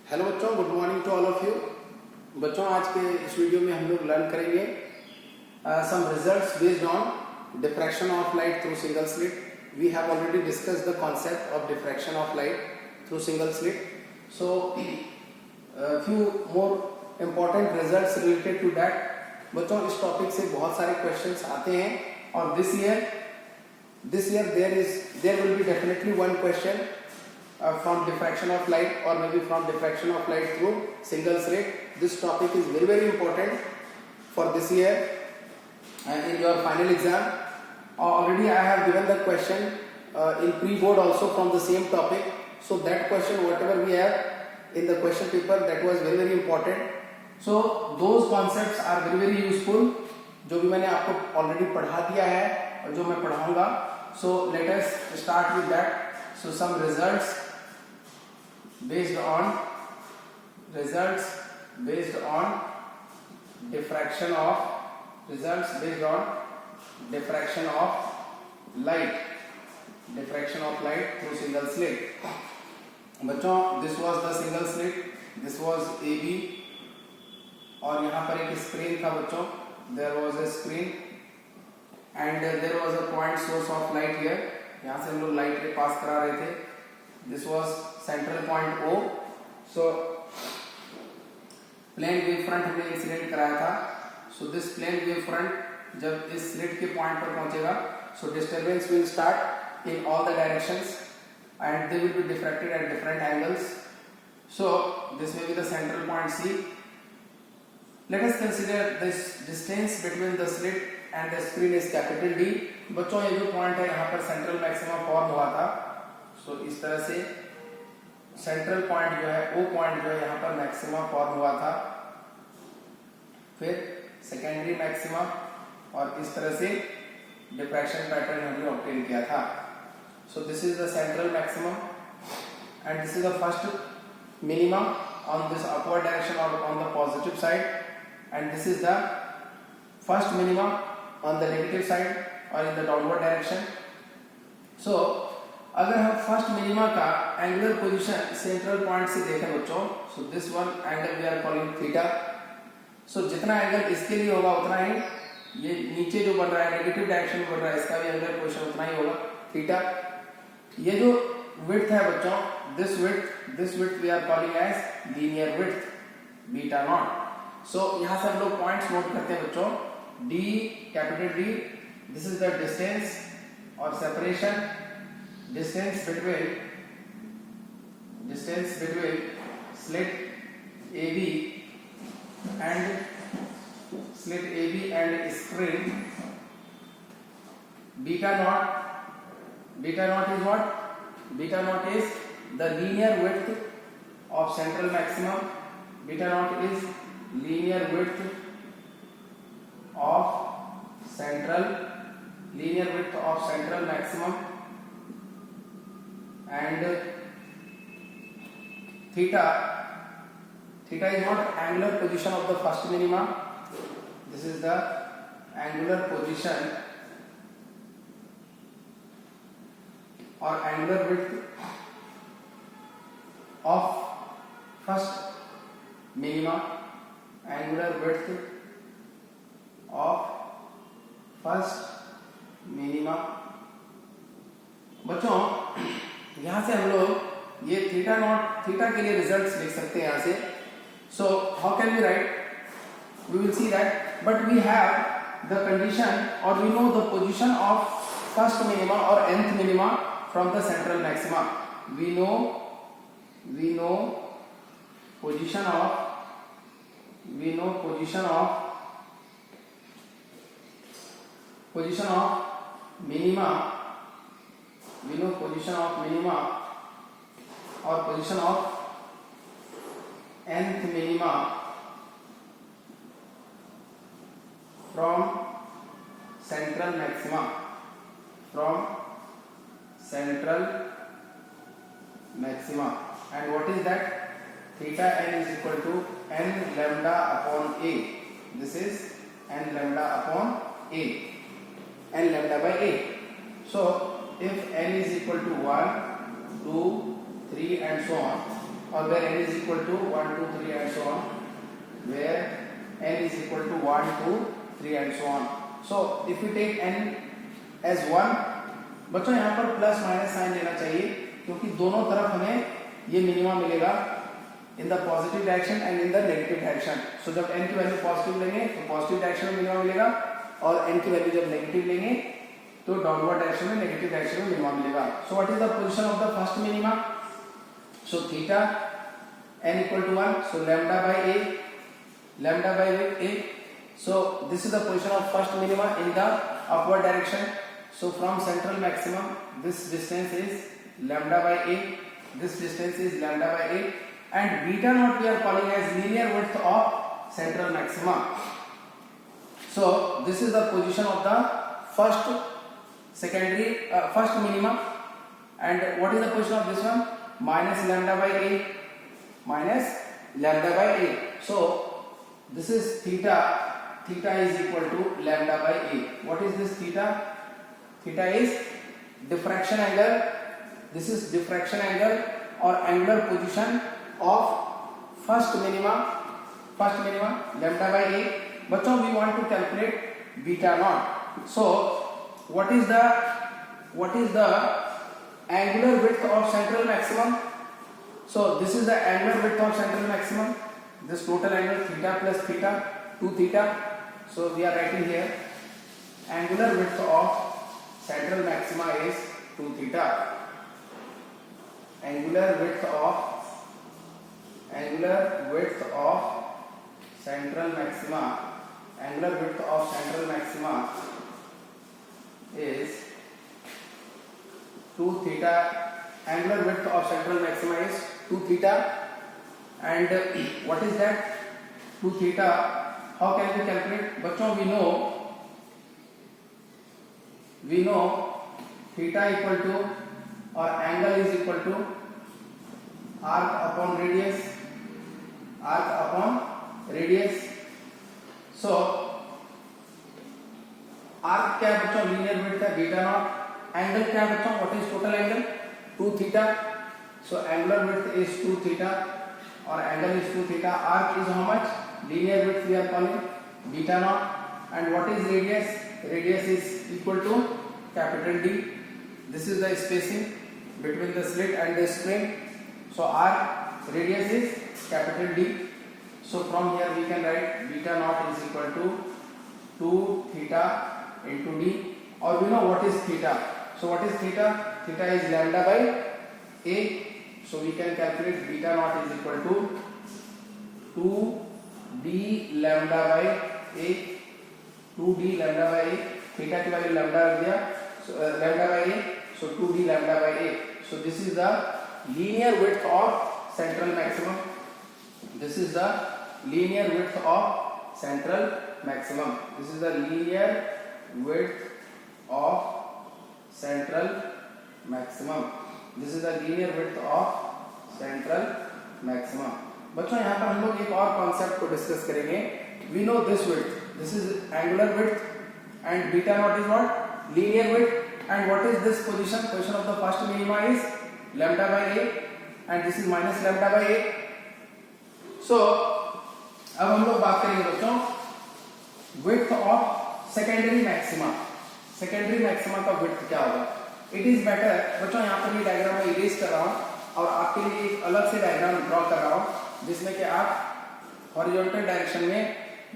Hello बच्चों, good morning to all of you. बच्चों, आज के इस वीडियो में हम लोग लर्न करेंगे some results based on diffraction of light through single slit. We have already discussed the concept of diffraction of light through single slit, so few more important results related to that. बच्चों, इस topic से बहुत सारे questions आते हैं और this year there will be definitely one question from diffraction of light or maybe from diffraction of light through single slit. This topic is very important for this year and in your final exam. Already I have given the question in pre-board also from the same topic. So that question, whatever we have in the question paper, that was very important. So those concepts are very useful, जो भी मैंने आपको already पढ़ा दिया है और जो मैं पढ़ाऊंगा. So let us start with that. So some results based on diffraction of light through single slit. बच्चों, this was the single slit, this was AB और यहाँ पर एक स्क्रीन था बच्चों. there was a screen and there was a point source of light here. यहाँ से हम लोग लाइट रे पास करा रहे थे. This was central point O. So plane wave front हमने इंसिडेंट कराया था. So this plane wave front जब इस स्लिट के पॉइंट पर पहुंचेगा, so disturbance will start in all the directions and they will be diffracted at different angles. So this will be the central point C. Let us consider this distance between the slit and the screen is capital D. बच्चों, ये जो point है यहाँ पर central maxima form हुआ था. सो इस तरह से सेंट्रल पॉइंट जो है, O पॉइंट जो है यहाँ पर मैक्सिमा फॉर्म हुआ था. फिर सेकेंडरी मैक्सिमा और इस तरह से डिफ्रैक्शन पैटर्न हमने ऑब्टेन किया था. So this is the central maximum and this is the first minima on this upward direction और on the positive side and this is the first minima on the negative side or in the downward direction. So अगर हम first minima का angular position central point से देखें बच्चों, so this one angle we are calling theta. So जितना angle इसके लिए होगा उतना ही ये नीचे जो बन रहा है नेगेटिव डायरेक्शन में बन रहा है, इसका भी एंगुलर पोजीशन उतना ही होगा थीटा. ये जो विड्थ है बच्चों, this width we are calling as linear width beta not. So यहाँ से हम लोग पॉइंट्स नोट करते हैं बच्चों. D, capital D, this is the distance or separation, distance between slit AB and screen. Beta naught is what? Beta naught is the linear width of central maximum. Beta naught is linear width of central maximum and theta is not angular position of the first minima. This is the angular position or angular width of first minima. Angular width of first minima. बच्चों, यहां से हम लोग ये theta के लिए results लिख सकते हैं यहां से. So how can we write? We will see that, but we have the condition और we know the position of first minima और nth minima from the central maxima. We know position of minima, we know position of minima or position of nth minima from central maxima. And what is that? Theta n is equal to n lambda upon a. This is n lambda upon a. N lambda by a. So if n is equal to 1, 2, 3 and so on, or where n is equal to 1 2 3 and so on, where n is equal to 1 2 3 and so on. So if we take n as 1, बच्चों यहाँ पर plus minus sign लेना चाहिए क्योंकि दोनों तरफ हमें ये मिनिमा मिलेगा in the positive direction and in the negative direction. So जब n की वैल्यू पॉजिटिव लेंगे तो पॉजिटिव डायरेक्शन में मिनिमा मिलेगा और n की वैल्यू जब नेगेटिव लेंगे तो डाउनवर्ड डायरेक्शन में नेगेटिव डायरेक्शन में मिनिमा मिलेगा. So what is the position of the first minima? So theta n equal to 1, so lambda by a. So this is the position of first minima in the upward direction. So from central maximum this distance is lambda by a, this distance is lambda by a, and beta naught we are calling as linear width of central maxima. So this is the position of the first minima. And what is the position of this one? Minus lambda by a. So this is theta is equal to lambda by a. What is this theta? Theta is diffraction angle. This is diffraction angle or angular position of first minima lambda by a. बच्चों we want to calculate beta naught. So what is the angular width of central maximum? So this is the angular width of central maximum. This total angle theta plus theta 2 theta. So we are writing here angular width of central maxima is 2 theta. Angular width of central maxima is 2 theta. Angular width of central maxima is 2 theta. And what is that 2 theta? How can we calculate? बच्चों we know theta equal to or angle is equal to arc upon radius. So arc क्या है बच्चों? Linear width है beta not. Angle क्या है बच्चों? What is total angle? 2 theta. So angular width is 2 theta or angle is 2 theta. Arc is how much? Linear width we are calling beta naught. And what is radius? Radius is equal to capital D. This is the spacing between the slit and the spring. So arc radius is capital D. So from here we can write beta naught is equal to 2 theta into D. Or we know what is theta. So what is theta? Theta is lambda by a. So we can calculate beta naught is equal to 2d lambda by a. 2d lambda by a. Theta की value lambda रख दिया. So lambda by a. So 2d lambda by a. So this is the linear width of central maximum. This is the linear width of central maximum. This is the linear width of central maximum. This is the linear width of central maximum. बच्चों यहाँ पर हम लोग एक और concept को discuss करेंगे. We know this width. This is angular width and beta naught is what? Linear width. And what is this position? Position of the first minima is lambda by a and this is minus lambda by a. So अब हम लोग बात करेंगे बच्चों width of secondary maxima. Secondary maxima का width क्या होगा? It is better. बच्चों यहाँ पर ये डायग्राम मैं इरेज कर रहा हूँ और आपके लिए एक अलग से डायग्राम ड्रॉ कर रहा हूँ जिसमें कि आप हॉरिजॉन्टल डायरेक्शन में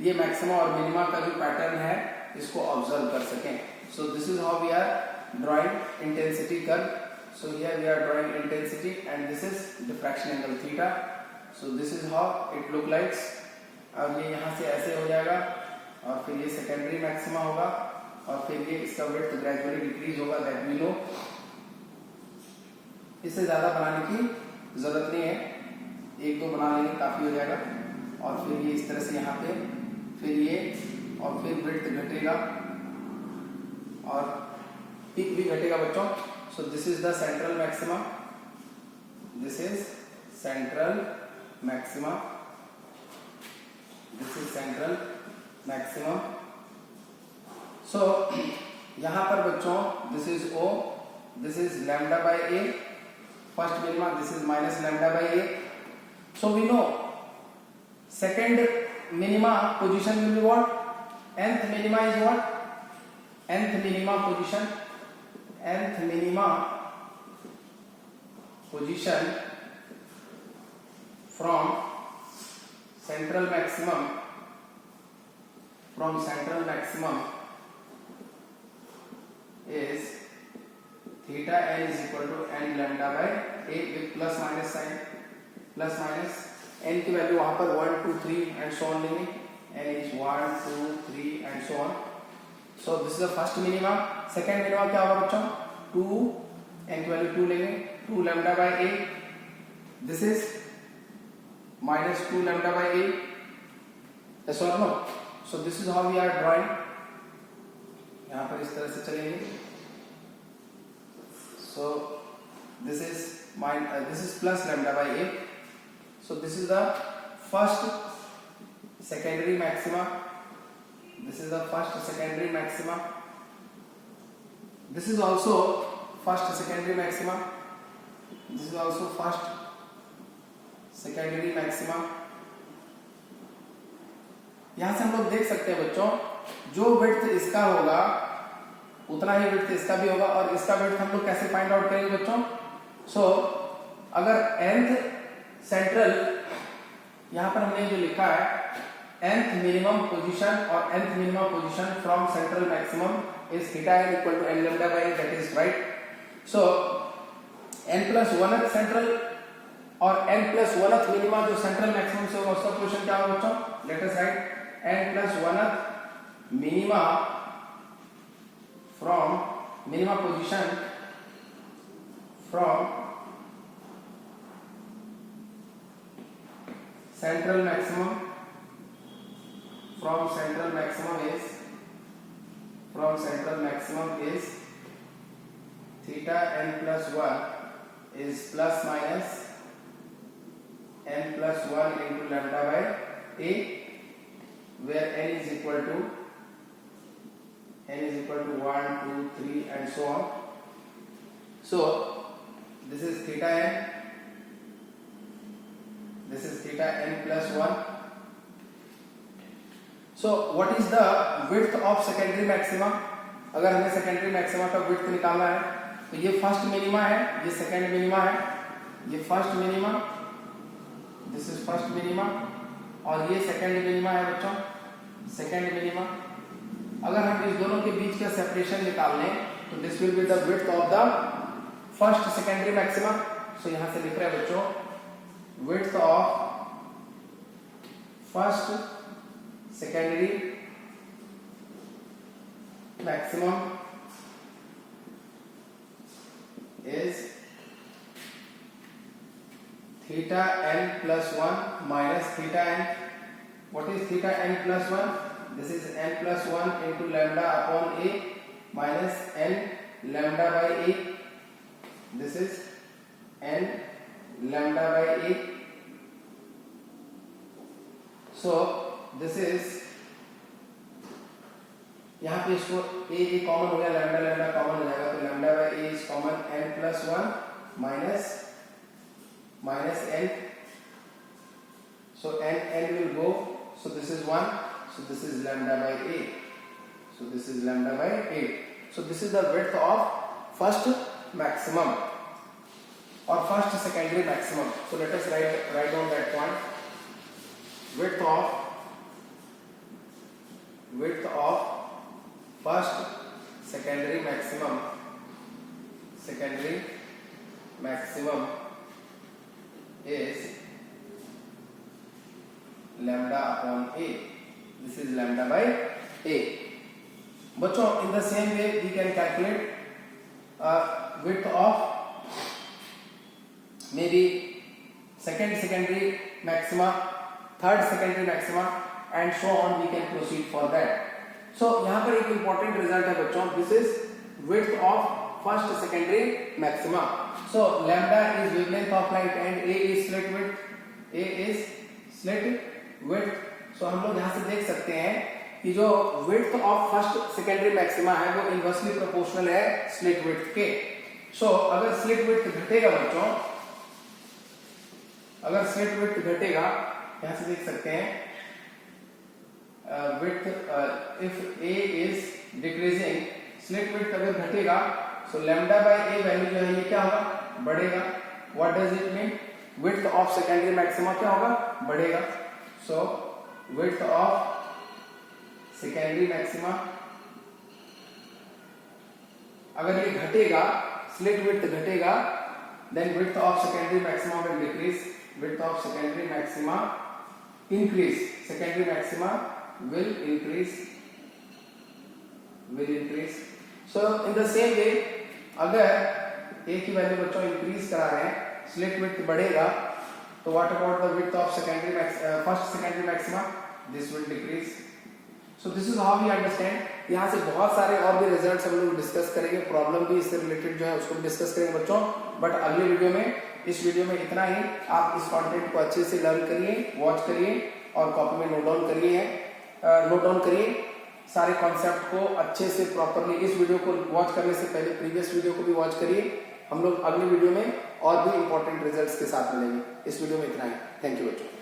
ये मैक्सिमा और मिनिमा का जो पैटर्न है इसको ऑब्जर्व कर सकें. So this is how we are drawing intensity curve. So here we are drawing intensity and this is diffraction angle theta. So this is how it look likes. अब ये यहाँ से ऐसे हो जाएगा और फिर ये सेकेंडरी मैक्सिमा होगा और फिर ये इसका विड्थ ग्रेजुअली डिक्रीज होगा. That we know. इससे ज्यादा बनाने की जरूरत नहीं है, एक दो बना लेंगे काफी हो जाएगा. और फिर ये इस तरह से यहाँ पे फिर ये और फिर विड्थ घटेगा और पीक भी घटेगा बच्चों. So this is the central maxima. This is central maxima. This is central maximum. So यहाँ पर बच्चों this is O, this is lambda by A first minima, this is minus lambda by A So we know second minima position will be what? Nth minima is what? Nth minima position from central maximum is theta n is equal to n lambda by a with plus minus sign, plus minus n की value वहां पर 1 2 3 and so on लेंगे, n is 1 2 3 and so on. So this is the first minima. Second minima क्या होगा बच्चों? 2 n की value 2 लेंगे, 2 lambda by a. This is minus 2 lambda by a. Yes or no? So this is how we are drawing. यहाँ पर इस तरह से चलेंगे. So this is plus lambda by a. So this is the first secondary maxima. This is the first secondary maxima. This is also first secondary maxima. This is also first secondary maxima. यहां से हम लोग देख सकते हैं बच्चों, जो width इसका होगा उतना ही विड्थ इसका भी होगा, और इसका विड्थ हम लोग कैसे फाइंड आउट करेंगे बच्चों? सो अगर nth सेंट्रल, यहां पर हमने जो लिखा है nth मिनिमम पोजीशन और nth minimum position from central maximum is theta n equal to n lambda by, that is right. So n plus 1th central और n प्लस 1th मिनिमा जो central maximum से होगा उसका position क्या होगा बच्चों? Let us write n plus 1th मिनिमा from minima position from central maximum is theta n plus 1 is plus minus n plus 1 into lambda by a, where n is equal to 1 2 3 and so on. So this is theta n, this is theta n plus 1. So what is the width of secondary maxima? अगर हमें secondary maxima का width निकालना है तो ये first minima है, ये second minima है, ये first minima, this is first minima, और ये सेकंड मिनिमा है बच्चों, सेकंड मिनिमा. अगर हम इस दोनों के बीच का सेपरेशन निकाल लें तो this will be the width of the first secondary maxima. So यहां से लिख रहे हैं बच्चों, width of first secondary maximum is theta n plus 1 minus theta n. What is theta n plus 1? This is n plus 1 into lambda upon a minus n lambda by a. This is n lambda by a. So this is, यहाँ पे इसको a common हो गया, lambda lambda common हो जाएगा, तो lambda by a is common, n plus 1 minus n. So n will go. So this is 1. So this is lambda by a. So this is lambda by 8. So this is the width of first maximum or first secondary maximum. So let us write down that point. Width of first secondary maximum is lambda upon a. This is lambda by a. बच्चों, in the same way we can calculate width of maybe second secondary maxima, third secondary maxima and so on. We can proceed for that. So यहाँ पर एक important result है बच्चों. This is width of first secondary maxima. So lambda is wavelength of light and a is slit width. So हम लोग यहाँ से देख सकते हैं कि जो width of first secondary maxima है वो inversely proportional है slit width के. So अगर slit width घटेगा बच्चों, अगर स्लिट विड्थ घटेगा, यहां से देख सकते हैं width if A is decreasing, slit width अगर घटेगा सो लैम्डा बाय ए वैल्यू जो है ये क्या होगा, बढ़ेगा। What does it mean, width of secondary maxima क्या होगा, बढ़ेगा। सो विड्थ ऑफ सेकेंडरी मैक्सिमा अगर ये घटेगा, स्लिट विड्थ घटेगा, then width of secondary maxima will decrease, width of secondary maxima increase, secondary maxima will increase, so in the same way अगर a की value बच्चों इंक्रीज करा रहे हैं, स्लिट विड्थ बढ़ेगा, तो what about the width of secondary first secondary maxima, this will decrease. So this is how we understand. यहाँ से बहुत सारे और भी रिजल्ट्स हम लोग डिस्कस करेंगे, प्रॉब्लम भी इससे रिलेटेड जो है उसको भी डिस्कस करेंगे बच्चों, बट अगले वीडियो में, इस वीडियो में इतना ही। आप इस कंटेंट को अच्छे से लर्न करिए, वॉच करिए और कॉपी में नोट डाउन करिए सारे कॉन्सेप्ट को अच्छे से प्रॉपरली। इस वीडियो को वॉच करने से पहले प्रीवियस वीडियो को भी वॉच करिए। हम लोग अगले वीडियो में और भी इंपॉर्टेंट रिजल्ट्स के साथ मिलेंगे। इस वीडियो में इतना ही। थैंक यू बच्चों।